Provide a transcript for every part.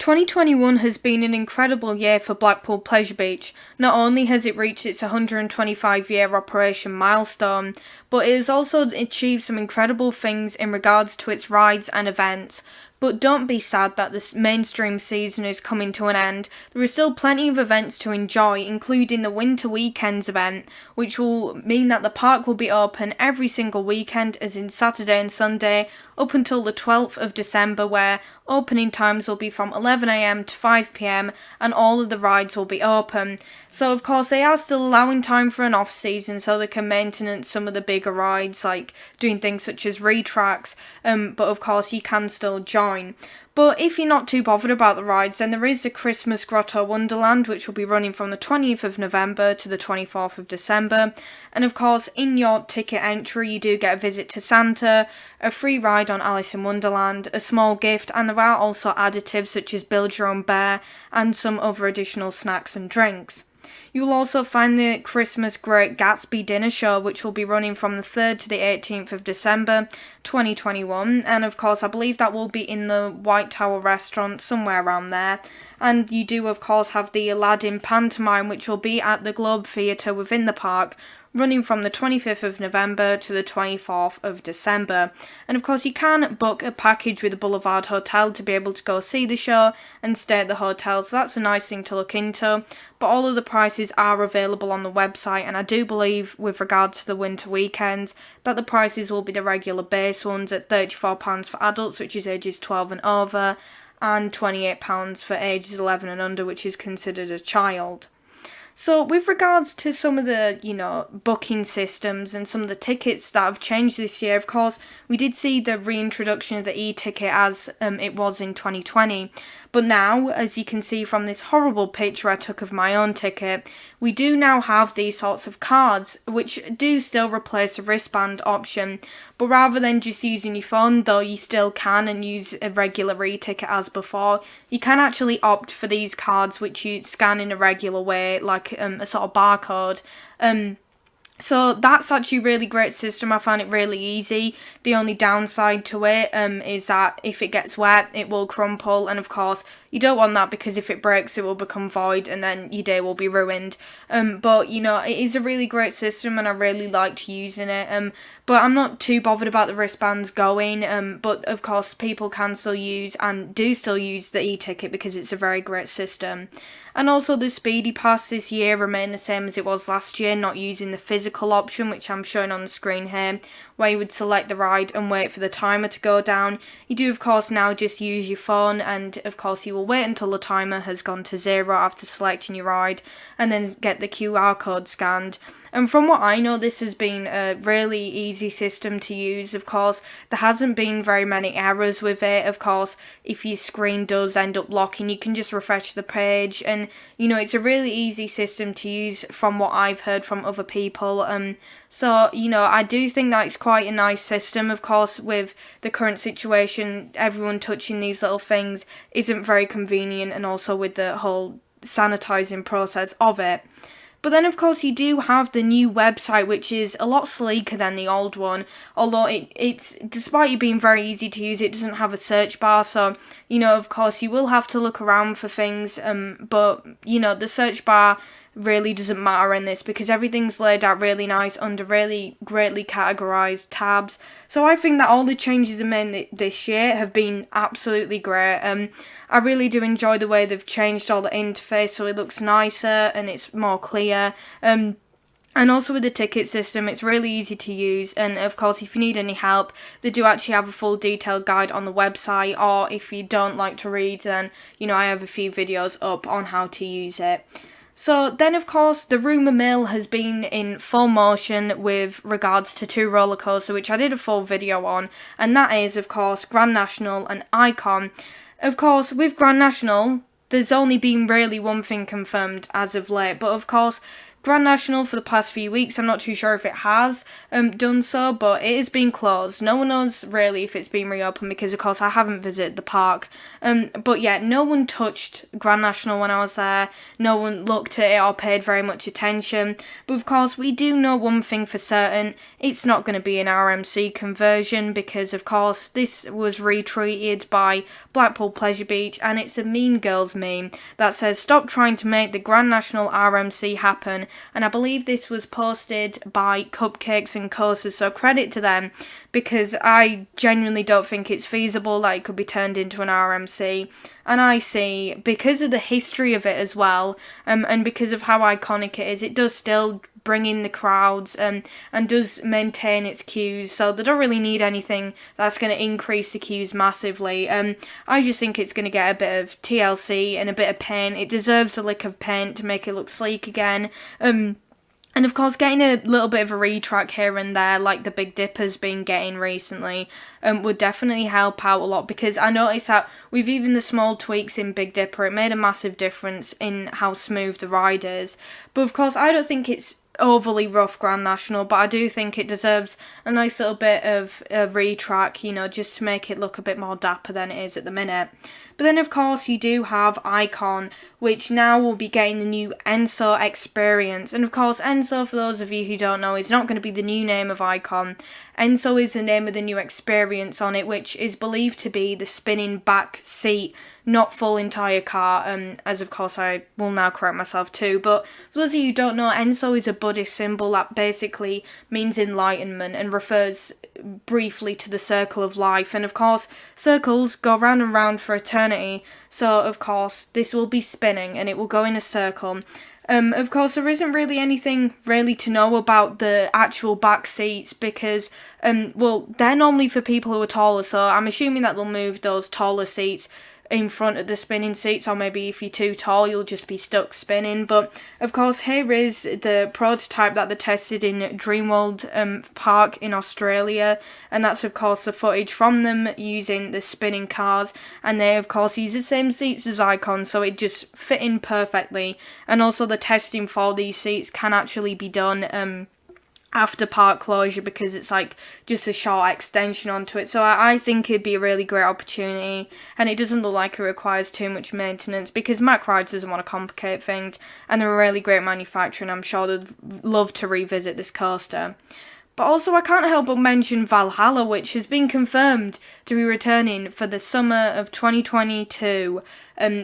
2021 has been an incredible year for Blackpool Pleasure Beach. Not only has it reached its 125-year operation milestone, but it has also achieved some incredible things in regards to its rides and events. But don't be sad that this mainstream season is coming to an end. There are still plenty of events to enjoy, including the Winter Weekends event, which will mean that the park will be open every single weekend, as in Saturday and Sunday, up until the 12th of December, where opening times will be from 11 am to 5 pm, and all of the rides will be open. So of course they are still allowing time for an off season so they can maintenance some of the bigger rides, like doing things such as retracts, but of course you can still join. But if you're not too bothered about the rides, then there is the Christmas Grotto Wonderland, which will be running from the 20th of November to the 24th of December. And of course, in your ticket entry, you do get a visit to Santa, a free ride on Alice in Wonderland, a small gift, and there are also additives such as Build Your Own Bear and some other additional snacks and drinks. You will also find the Christmas Great Gatsby dinner show, which will be running from the 3rd to the 18th of December 2021, and of course I believe that will be in the White Tower restaurant, somewhere around there. And you do of course have the Aladdin pantomime, which will be at the Globe Theatre within the park, running from the 25th of November to the 24th of December. And of course you can book a package with the Boulevard Hotel to be able to go see the show and stay at the hotel, so that's a nice thing to look into. But all of the prices are available on the website, and I do believe with regards to the winter weekends that the prices will be the regular base ones at £34 for adults, which is ages 12 and over, and £28 for ages 11 and under, which is considered a child. So with regards to some of the, booking systems and some of the tickets that have changed this year, of course, we did see the reintroduction of the e-ticket as it was in 2020. But now, as you can see from this horrible picture I took of my own ticket, we do now have these sorts of cards, which do still replace the wristband option. But rather than just using your phone, though you still can and use a regular e-ticket as before, you can actually opt for these cards which you scan in a regular way, like a sort of barcode. So that's actually a really great system. I find it really easy. The only downside to it is that if it gets wet, it will crumple, and of course you don't want that, because if it breaks it will become void and then your day will be ruined. But it is a really great system and I really liked using it. But I'm not too bothered about the wristbands going, but of course people can still use and do still use the e-ticket because it's a very great system. And also the Speedy Pass this year remained the same as it was last year, not using the physical option, which I'm showing on the screen here, where you would select the ride and wait for the timer to go down. You do of course now just use your phone, and of course you will wait until the timer has gone to 0 after selecting your ride, and then get the QR code scanned. And from what I know, this has been a really easy system to use. Of course, there hasn't been very many errors with it. Of course, if your screen does end up locking, you can just refresh the page, and it's a really easy system to use from what I've heard from other people. So I do think that it's quite a nice system. Of course, with the current situation, everyone touching these little things isn't very convenient, and also with the whole sanitizing process of it. But then of course you do have the new website, which is a lot sleeker than the old one, although it's despite it being very easy to use, it doesn't have a search bar, so of course you will have to look around for things, but the search bar really doesn't matter in this, because everything's laid out really nice under really greatly categorized tabs. So I think that all the changes they made this year have been absolutely great. I really do enjoy the way they've changed all the interface, so it looks nicer and it's more clear. And also with the ticket system, it's really easy to use, and of course if you need any help, they do actually have a full detailed guide on the website, or if you don't like to read, then I have a few videos up on how to use it. So then of course the rumour mill has been in full motion with regards to two roller coasters, which I did a full video on, and that is of course Grand National and Icon. Of course with Grand National there's only been really one thing confirmed as of late, but of course Grand National for the past few weeks, I'm not too sure if it has done so, but it is being closed. No one knows really if it's been reopened because, of course, I haven't visited the park. But yeah, no one touched Grand National when I was there. No one looked at it or paid very much attention. But of course, we do know one thing for certain. It's not going to be an RMC conversion because, of course, this was retweeted by Blackpool Pleasure Beach, and it's a Mean Girls meme that says, "Stop trying to make the Grand National RMC happen." And I believe this was posted by Cupcakes and Coasters, so credit to them, because I genuinely don't think it's feasible that it could be turned into an RMC. And I see, because of the history of it as well, and because of how iconic it is, it does still bring in the crowds and does maintain its queues, so they don't really need anything that's going to increase the queues massively. I just think it's going to get a bit of TLC and a bit of paint. It deserves a lick of paint to make it look sleek again. And of course, getting a little bit of a retrack here and there, like the Big Dipper's been getting recently, would definitely help out a lot, because I noticed that with even the small tweaks in Big Dipper, it made a massive difference in how smooth the ride is. But of course, I don't think it's overly rough Grand National, but I do think it deserves a nice little bit of a retrack, just to make it look a bit more dapper than it is at the minute. But then, of course, you do have Icon, which now will be getting the new Enso experience. And, of course, Enso, for those of you who don't know, is not going to be the new name of Icon. Enso is the name of the new experience on it, which is believed to be the spinning back seat, not full entire car, as, of course, I will now correct myself too. But for those of you who don't know, Enso is a Buddhist symbol that basically means enlightenment and refers briefly to the circle of life. And, of course, circles go round and round for eternity, so of course this will be spinning and it will go in a circle. Of course, there isn't really anything really to know about the actual back seats because, they're normally for people who are taller, so I'm assuming that they'll move those taller seats in front of the spinning seats, or maybe if you're too tall you'll just be stuck spinning. But of course, here is the prototype that they tested in Dreamworld Park in Australia, and that's of course the footage from them using the spinning cars, and they of course use the same seats as Icon, so it just fit in perfectly. And also the testing for these seats can actually be done after park closure, because it's like just a short extension onto it. So I think it'd be a really great opportunity, and it doesn't look like it requires too much maintenance, because Mack Rides doesn't want to complicate things, and they're a really great manufacturer, and I'm sure they'd love to revisit this coaster. But also, I can't help but mention Valhalla, which has been confirmed to be returning for the summer of 2022,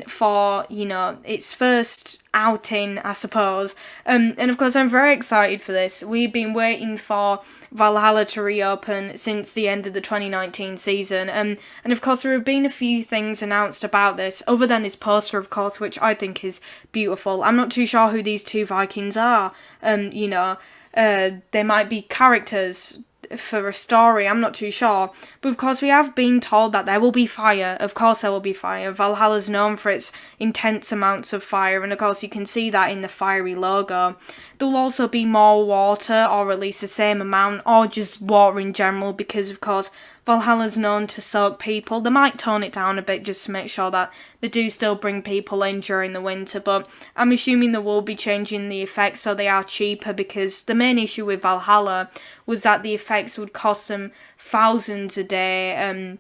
for, its first outing, I suppose. And of course, I'm very excited for this. We've been waiting for Valhalla to reopen since the end of the 2019 season. And of course, there have been a few things announced about this, other than this poster, of course, which I think is beautiful. I'm not too sure who these two Vikings are, they might be characters for a story, I'm not too sure. But of course, we have been told that there will be fire. Of course there will be fire. Valhalla's known for its intense amounts of fire, and of course you can see that in the fiery logo. There will also be more water, or at least the same amount, or just water in general, because of course Valhalla's known to soak people. They might tone it down a bit just to make sure that they do still bring people in during the winter, but I'm assuming they will be changing the effects so they are cheaper, because the main issue with Valhalla was that the effects would cost them thousands a day,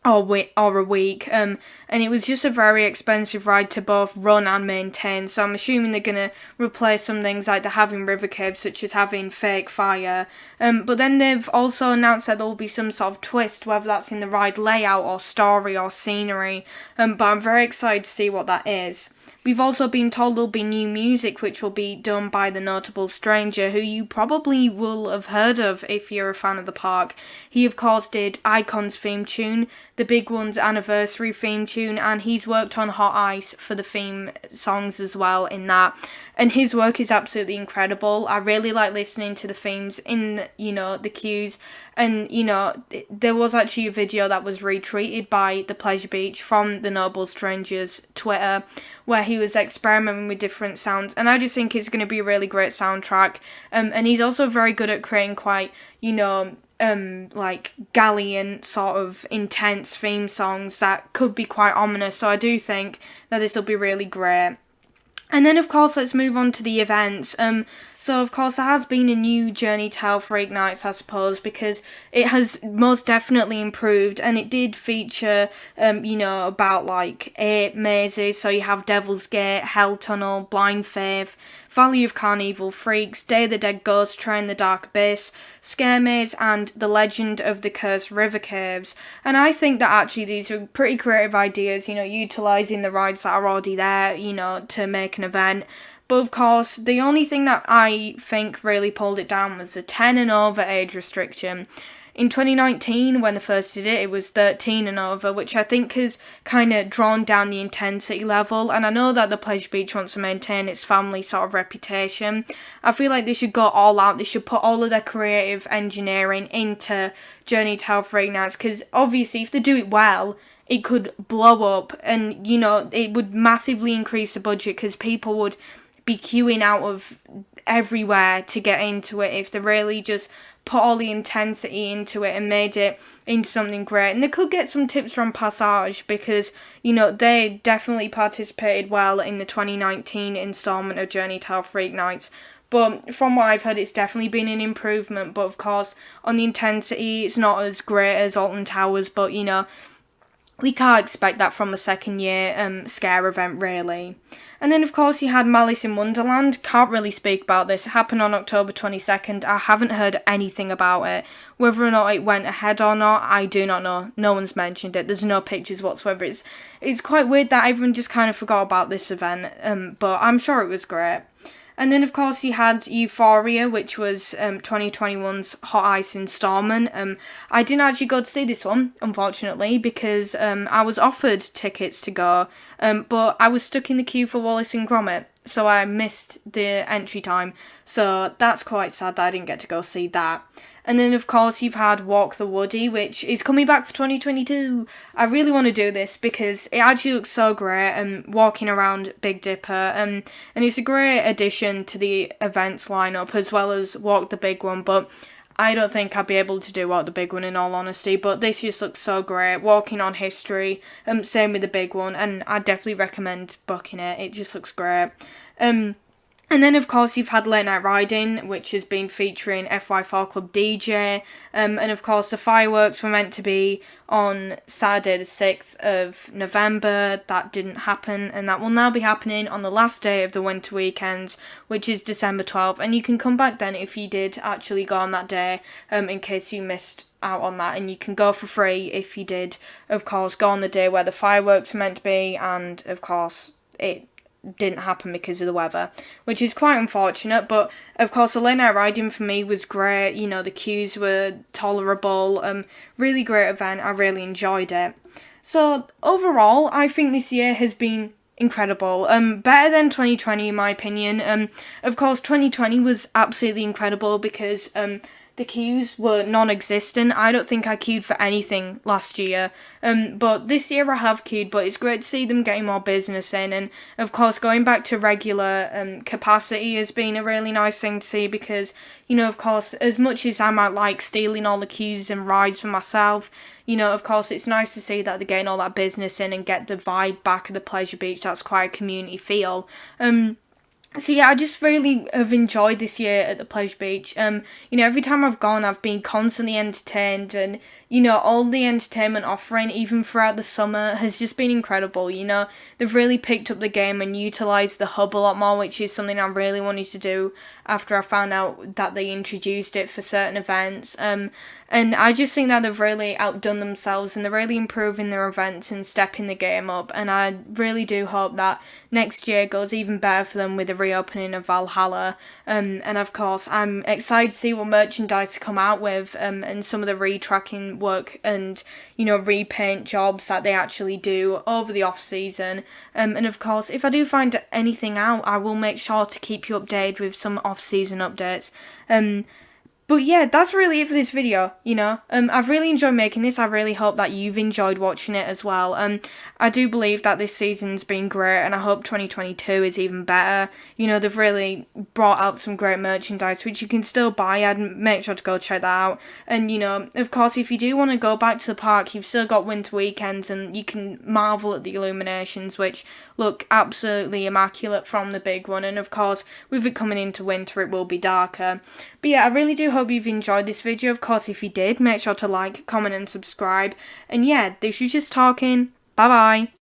or a week, and it was just a very expensive ride to both run and maintain. So I'm assuming they're gonna replace some things like the having river caves, such as having fake fire. But then they've also announced that there will be some sort of twist, whether that's in the ride layout or story or scenery. But I'm very excited to see what that is. We've also been told there'll be new music, which will be done by the notable stranger, who you probably will have heard of if you're a fan of the park. He, of course, did Icon's theme tune, the Big One's anniversary theme tune, and he's worked on Hot Ice for the theme songs as well in that. And his work is absolutely incredible. I really like listening to the themes in, the queues. And, there was actually a video that was retweeted by the Pleasure Beach from the Noble Stranger's Twitter, where he was experimenting with different sounds. And I just think it's going to be a really great soundtrack. And he's also very good at creating quite, like gallant sort of intense theme songs that could be quite ominous. So I do think that this will be really great. And then, of course, let's move on to the events. So, of course, there has been a new Journey to Hell Freak Nights, I suppose, because it has most definitely improved, and it did feature, about like 8 mazes. So you have Devil's Gate, Hell Tunnel, Blind Faith, Valley of Carnival Freaks, Day of the Dead Ghost Train, The Dark Abyss, Scare Maze, and The Legend of the Cursed River Caves. And I think that actually these are pretty creative ideas, utilising the rides that are already there, to make an event. But of course, the only thing that I think really pulled it down was the 10 and over age restriction. In 2019, when they first did it, it was 13 and over, which I think has kind of drawn down the intensity level. And I know that the Pleasure Beach wants to maintain its family sort of reputation. I feel like they should go all out. They should put all of their creative engineering into Journey to Hell Freak Nights, because obviously if they do it well, it could blow up, and it would massively increase the budget, because people would be queuing out of everywhere to get into it if they really just put all the intensity into it and made it into something great. And they could get some tips from Passage, because they definitely participated well in the 2019 installment of Journey to Hell Freak Nights. But from what I've heard, it's definitely been an improvement. But of course, on the intensity, it's not as great as Alton Towers, but we can't expect that from a second year scare event, really. And then, of course, you had Malice in Wonderland. Can't really speak about this. It happened on October 22nd. I haven't heard anything about it. Whether or not it went ahead or not, I do not know. No one's mentioned it. There's no pictures whatsoever. It's quite weird that everyone just kind of forgot about this event, but I'm sure it was great. And then, of course, you had Euphoria, which was 2021's Hot Ice installment. I didn't actually go to see this one, unfortunately, because I was offered tickets to go, but I was stuck in the queue for Wallace and Gromit, so I missed the entry time. So that's quite sad that I didn't get to go see that. And then, of course, you've had Walk the Woody, which is coming back for 2022. I really want to do this because it actually looks so great, and walking around Big Dipper, and it's a great addition to the events lineup, as well as Walk the Big One, but I don't think I'd be able to do Walk the Big One, in all honesty, but this just looks so great. Walking on History, same with the big one, and I definitely recommend booking it. It just looks great. And then, of course, you've had Late Night Riding, which has been featuring FY4 Club DJ. And, of course, the fireworks were meant to be on Saturday the 6th of November. That didn't happen, and that will now be happening on the last day of the winter weekends, which is December 12th. And you can come back then if you did actually go on that day, in case you missed out on that. And you can go for free if you did, of course, go on the day where the fireworks were meant to be. And, of course, it didn't happen because of the weather, which is quite unfortunate. But of course, the Late Night Riding for me was great. The queues were tolerable. Really great event. I really enjoyed it. So overall, I think this year has been incredible. Better than 2020 in my opinion. Of course, 2020 was absolutely incredible because the queues were non-existent. I don't think I queued for anything last year. But this year I have queued, but it's great to see them getting more business in. And of course, going back to regular capacity has been a really nice thing to see because, of course, as much as I might like stealing all the queues and rides for myself, of course, it's nice to see that they're getting all that business in and get the vibe back of the Pleasure Beach. That's quite a community feel. So yeah, I just really have enjoyed this year at the Pleasure Beach. Every time I've gone, I've been constantly entertained, and all the entertainment offering, even throughout the summer, has just been incredible. They've really picked up the game and utilised the hub a lot more, which is something I really wanted to do after I found out that they introduced it for certain events. And I just think that they've really outdone themselves, and they're really improving their events and stepping the game up. And I really do hope that next year goes even better for them with the reopening of Valhalla. And of course, I'm excited to see what merchandise to come out with, and some of the retracking work and, repaint jobs that they actually do over the off season. And of course, if I do find anything out, I will make sure to keep you updated with some off season updates. But yeah, that's really it for this video, you know. I've really enjoyed making this. I really hope that you've enjoyed watching it as well. I do believe that this season's been great, and I hope 2022 is even better. You know, they've really brought out some great merchandise, which you can still buy. I'd make sure to go check that out. And, you know, of course, if you do want to go back to the park, you've still got winter weekends, and you can marvel at the illuminations, which look absolutely immaculate from the big one. And, of course, with it coming into winter, it will be darker. But yeah, I really do hope you've enjoyed this video. Of course, if you did, make sure to like, comment and subscribe. And yeah, this was just talking. Bye bye.